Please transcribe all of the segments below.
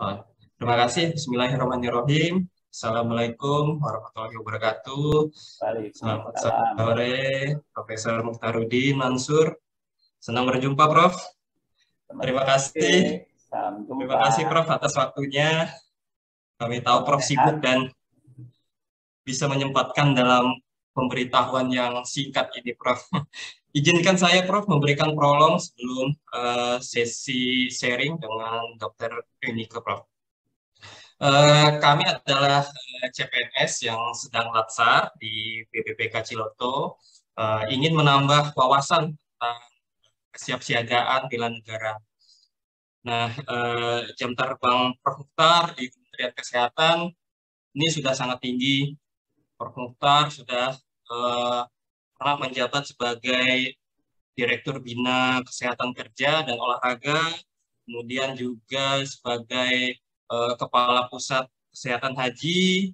Oh, terima kasih. Bismillahirrahmanirrahim. Assalamualaikum warahmatullahi wabarakatuh. Selamat Waalaikumsalam. sore, Profesor Mukhtarudin Mansur. Senang berjumpa, Prof. Terima kasih. Salam Terima jumpa. kasih, Prof, atas waktunya. Kami tahu Salam Prof sehat. sibuk dan bisa menyempatkan dalam pemberitahuan yang singkat ini, Prof. Izinkan saya, Prof, memberikan prolog sebelum sesi sharing dengan Dr. Enika, Prof. Kami adalah CPNS yang sedang latsar di BPPK Ciloto, ingin menambah wawasan tentang kesiapsiagaan bela negara. Nah, jam terbang Prof. Mukhtar di Kementerian Kesehatan ini sudah sangat tinggi. Prof. Mukhtar sudah pernah menjabat sebagai Direktur Bina Kesehatan Kerja dan Olahraga, kemudian juga sebagai Kepala Pusat Kesehatan Haji,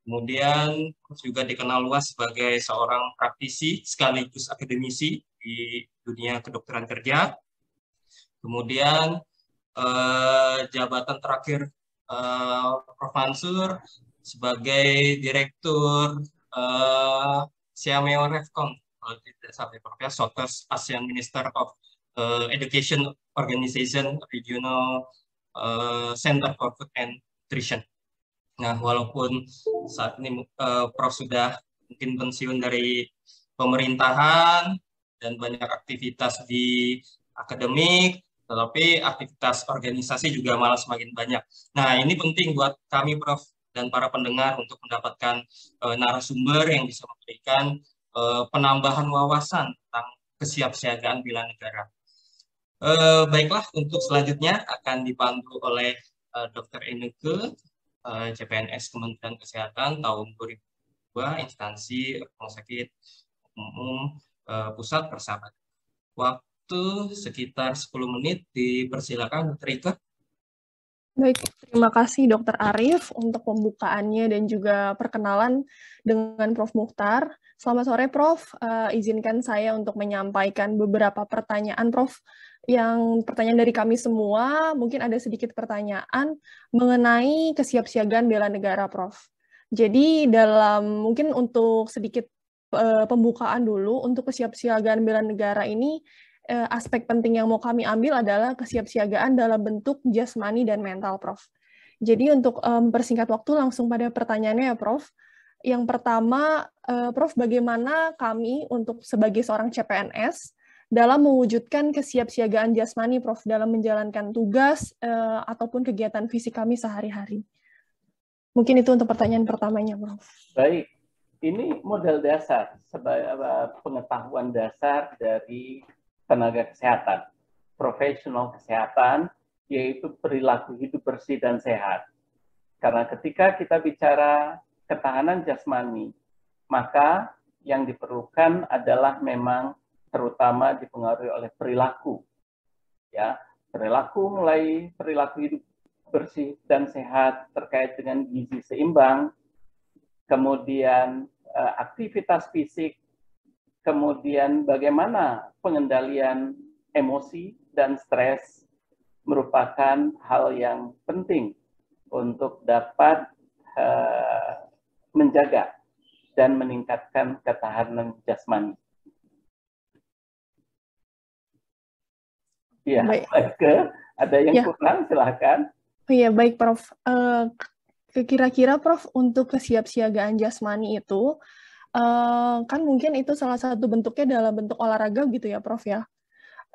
kemudian juga dikenal luas sebagai seorang praktisi sekaligus akademisi di dunia kedokteran kerja. Kemudian jabatan terakhir Prof. Mansur sebagai Direktur Siameo Refcon, kalau tidak salah Prof. Ya, Southeast Asian Minister of Education Organization Regional Center for Food and Nutrition. Nah, walaupun saat ini Prof sudah mungkin pensiun dari pemerintahan dan banyak aktivitas di akademik, tetapi aktivitas organisasi juga malah semakin banyak. Nah, ini penting buat kami, Prof, dan para pendengar untuk mendapatkan narasumber yang bisa memberikan penambahan wawasan tentang kesiapsiagaan bela negara. Baiklah, untuk selanjutnya akan dipandu oleh Dr. Eneke, CPNS Kementerian Kesehatan tahun 2002, instansi Rumah Sakit Umum Pusat Persahabatan. Waktu sekitar 10 menit, dipersilakan Dr. Ika. Baik, terima kasih Dr. Arif untuk pembukaannya dan juga perkenalan dengan Prof. Mukhtar. Selamat sore, Prof. Izinkan saya untuk menyampaikan beberapa pertanyaan, Prof. Yang pertanyaan dari kami semua, mungkin ada sedikit pertanyaan mengenai kesiapsiagaan bela negara, Prof. Jadi mungkin untuk sedikit pembukaan dulu, untuk kesiapsiagaan bela negara ini, aspek penting yang mau kami ambil adalah kesiapsiagaan dalam bentuk jasmani dan mental, Prof. Jadi untuk mempersingkat waktu langsung pada pertanyaannya ya, Prof. Yang pertama, Prof, bagaimana kami untuk sebagai seorang CPNS dalam mewujudkan kesiapsiagaan jasmani, Prof, dalam menjalankan tugas ataupun kegiatan fisik kami sehari-hari? Mungkin itu untuk pertanyaan pertamanya, Prof. Baik, ini modal dasar, sebagai pengetahuan dasar dari tenaga kesehatan, profesional kesehatan, yaitu perilaku hidup bersih dan sehat. Karena ketika kita bicara ketahanan jasmani, maka yang diperlukan adalah memang terutama dipengaruhi oleh perilaku. Ya, perilaku mulai perilaku hidup bersih dan sehat terkait dengan gizi seimbang, kemudian aktivitas fisik, kemudian bagaimana pengendalian emosi dan stres merupakan hal yang penting untuk dapat menjaga dan meningkatkan ketahanan jasmani. Ya, ada yang kurang, silahkan. Iya, baik, Prof. Kira-kira, Prof, untuk kesiapsiagaan jasmani itu, kan mungkin itu salah satu bentuknya dalam bentuk olahraga gitu ya, Prof, ya.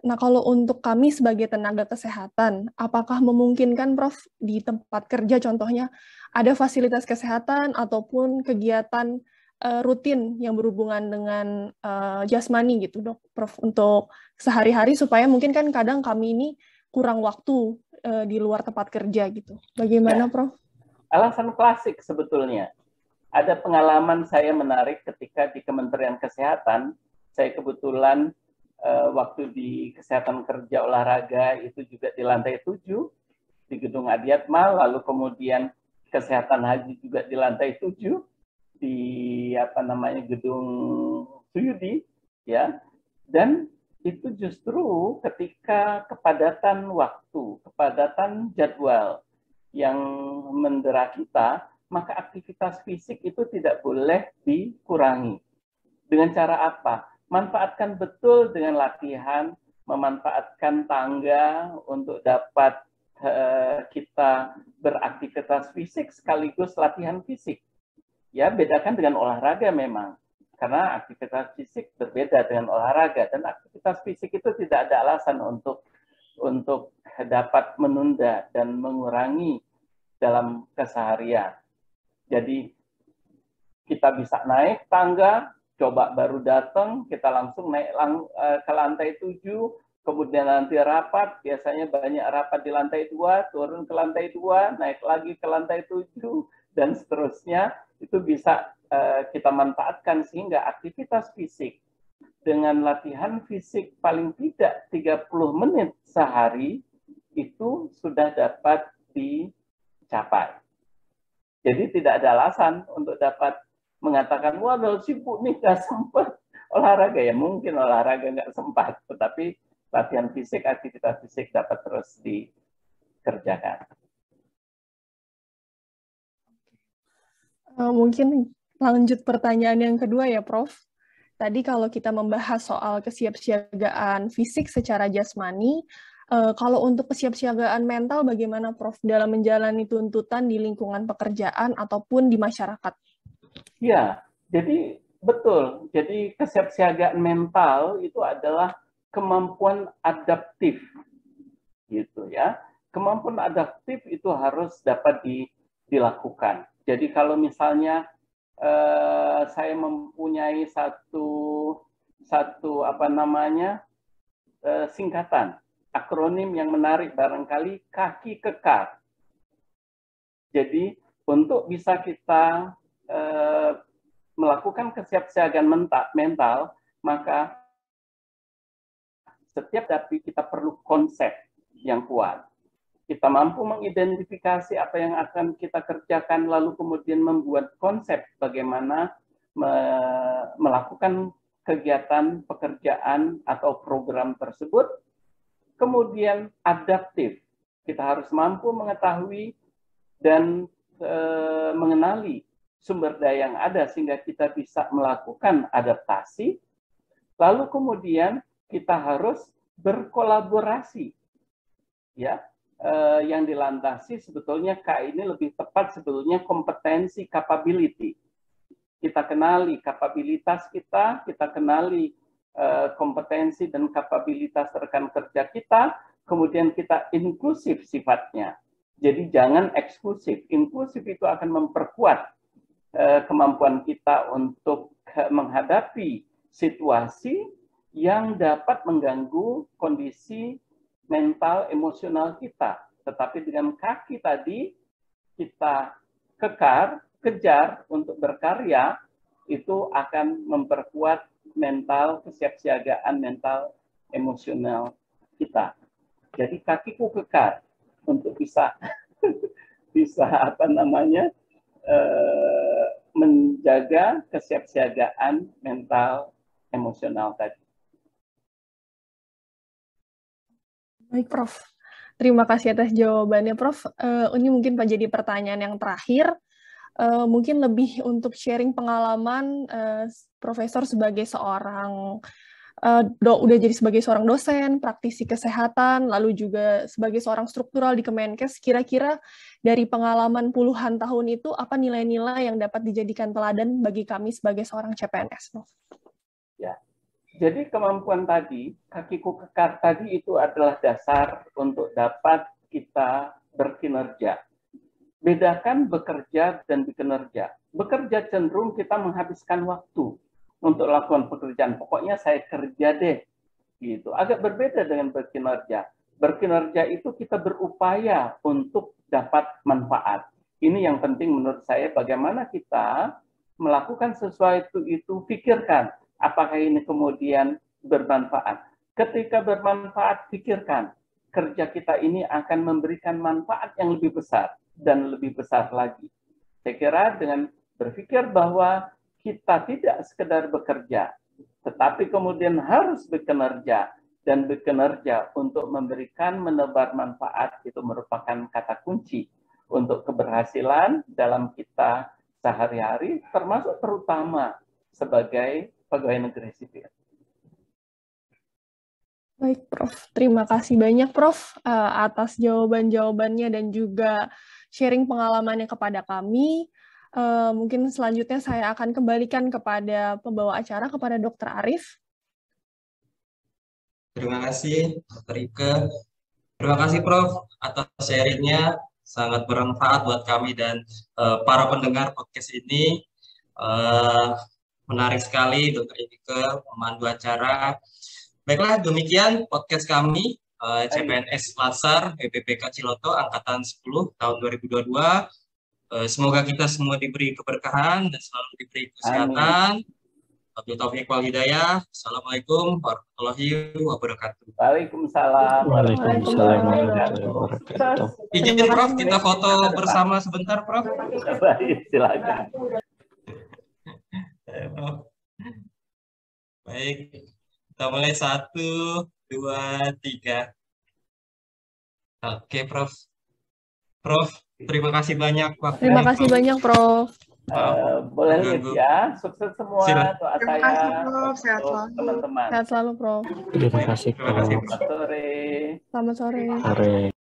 Nah, kalau untuk kami sebagai tenaga kesehatan, apakah memungkinkan, Prof, di tempat kerja contohnya, ada fasilitas kesehatan ataupun kegiatan rutin yang berhubungan dengan jasmani gitu, Dok, Prof, untuk sehari-hari supaya mungkin kan kadang kami ini kurang waktu di luar tempat kerja gitu. Bagaimana, Prof? Alasan klasik sebetulnya. Ada pengalaman saya menarik ketika di Kementerian Kesehatan, saya kebetulan waktu di Kesehatan Kerja Olahraga itu juga di lantai 7 di Gedung Adiatma, lalu kemudian Kesehatan Haji juga di lantai 7 di Gedung Suyudi, ya. Dan itu justru ketika kepadatan waktu, kepadatan jadwal yang mendera kita, maka aktivitas fisik itu tidak boleh dikurangi. Dengan cara apa? Manfaatkan betul dengan latihan, memanfaatkan tangga untuk dapat kita beraktivitas fisik sekaligus latihan fisik. Ya, bedakan dengan olahraga memang. Karena aktivitas fisik berbeda dengan olahraga, dan aktivitas fisik itu tidak ada alasan untuk dapat menunda dan mengurangi dalam keseharian. Jadi kita bisa naik tangga, coba baru datang, kita langsung naik ke lantai 7, kemudian nanti rapat, biasanya banyak rapat di lantai 2, turun ke lantai 2, naik lagi ke lantai 7, dan seterusnya. Itu bisa kita manfaatkan sehingga aktivitas fisik dengan latihan fisik paling tidak 30 menit sehari itu sudah dapat dicapai. Jadi tidak ada alasan untuk dapat mengatakan, wah sibuk nih, nggak sempat olahraga. Ya mungkin olahraga nggak sempat, tetapi latihan fisik, aktivitas fisik dapat terus dikerjakan. Mungkin lanjut pertanyaan yang kedua ya, Prof. Tadi kalau kita membahas soal kesiapsiagaan fisik secara jasmani, kalau untuk kesiapsiagaan mental bagaimana, Prof, dalam menjalani tuntutan di lingkungan pekerjaan ataupun di masyarakat? Ya, jadi betul. Jadi kesiapsiagaan mental itu adalah kemampuan adaptif, gitu ya. Kemampuan adaptif itu harus dapat dilakukan. Jadi kalau misalnya saya mempunyai satu singkatan akronim yang menarik barangkali, kaki kekar. Jadi untuk bisa kita melakukan kesiapsiagaan mental, maka setiap tapi kita perlu konsep yang kuat. Kita mampu mengidentifikasi apa yang akan kita kerjakan, lalu kemudian membuat konsep bagaimana melakukan kegiatan pekerjaan atau program tersebut. Kemudian adaptif, kita harus mampu mengetahui dan mengenali sumber daya yang ada sehingga kita bisa melakukan adaptasi. Lalu kemudian kita harus berkolaborasi, ya. Yang dilandasi sebetulnya K ini lebih tepat sebetulnya kompetensi, capability. Kita kenali kapabilitas kita kenali kompetensi dan kapabilitas rekan kerja kita, kemudian kita inklusif sifatnya. Jadi jangan eksklusif. Inklusif itu akan memperkuat kemampuan kita untuk menghadapi situasi yang dapat mengganggu kondisi mental, emosional kita. Tetapi dengan kaki tadi, kita kejar untuk berkarya, itu akan memperkuat mental, kesiapsiagaan mental, emosional kita. Jadi kakiku kekar untuk bisa menjaga kesiapsiagaan mental, emosional tadi. Baik, Prof. Terima kasih atas jawabannya, Prof. Ini mungkin jadi pertanyaan yang terakhir. Mungkin lebih untuk sharing pengalaman Profesor sebagai seorang udah jadi sebagai seorang dosen, praktisi kesehatan, lalu juga sebagai seorang struktural di Kemenkes. Kira-kira dari pengalaman puluhan tahun itu apa nilai-nilai yang dapat dijadikan teladan bagi kami sebagai seorang CPNS, Prof? Ya. Jadi kemampuan tadi, kakiku kekar tadi itu adalah dasar untuk dapat kita berkinerja. Bedakan bekerja dan bekinerja. Bekerja cenderung kita menghabiskan waktu untuk lakukan pekerjaan. Pokoknya saya kerja deh. Gitu. Agak berbeda dengan berkinerja. Berkinerja itu kita berupaya untuk dapat manfaat. Ini yang penting menurut saya, bagaimana kita melakukan sesuatu itu, pikirkan. Apakah ini kemudian bermanfaat? Ketika bermanfaat, pikirkan. Kerja kita ini akan memberikan manfaat yang lebih besar dan lebih besar lagi. Saya kira dengan berpikir bahwa kita tidak sekedar bekerja, tetapi kemudian harus bekinerja, dan bekinerja untuk memberikan menebar manfaat itu merupakan kata kunci untuk keberhasilan dalam kita sehari-hari, termasuk terutama sebagai pegawai negeri sipil. Baik, Prof. Terima kasih banyak, Prof, atas jawaban-jawabannya dan juga sharing pengalamannya kepada kami. Mungkin selanjutnya saya akan kembalikan kepada pembawa acara, kepada Dr. Arif. Terima kasih, Dr. Ike. Terima kasih, Prof, atas sharingnya. Sangat bermanfaat buat kami dan para pendengar podcast ini. Menarik sekali, Dr. Ike memandu acara. Baiklah, demikian podcast kami, CPNS Latsar, BPPK Ciloto, Angkatan 10, tahun 2022. Semoga kita semua diberi keberkahan dan selalu diberi kesehatan. Wabillahi taufiq wal hidayah. Assalamualaikum warahmatullahi wabarakatuh. Waalaikumsalam. Waalaikumsalam warahmatullahi wabarakatuh. Izin, Prof, kita foto bersama sebentar, Prof. Baik, silakan. Baik. Kita mulai 1, 2, 3. Oke, Prof. Prof, terima kasih banyak waktunya. Terima kasih banyak, Prof. Boleh lihat ya, sukses semua. Silakan. Doa Terima saya kasih, Prof. Sehat untuk selalu. teman-teman. Sehat selalu, Prof. Terima kasih, Terima kasih, Prof. Selamat sore. Selamat sore. Sore.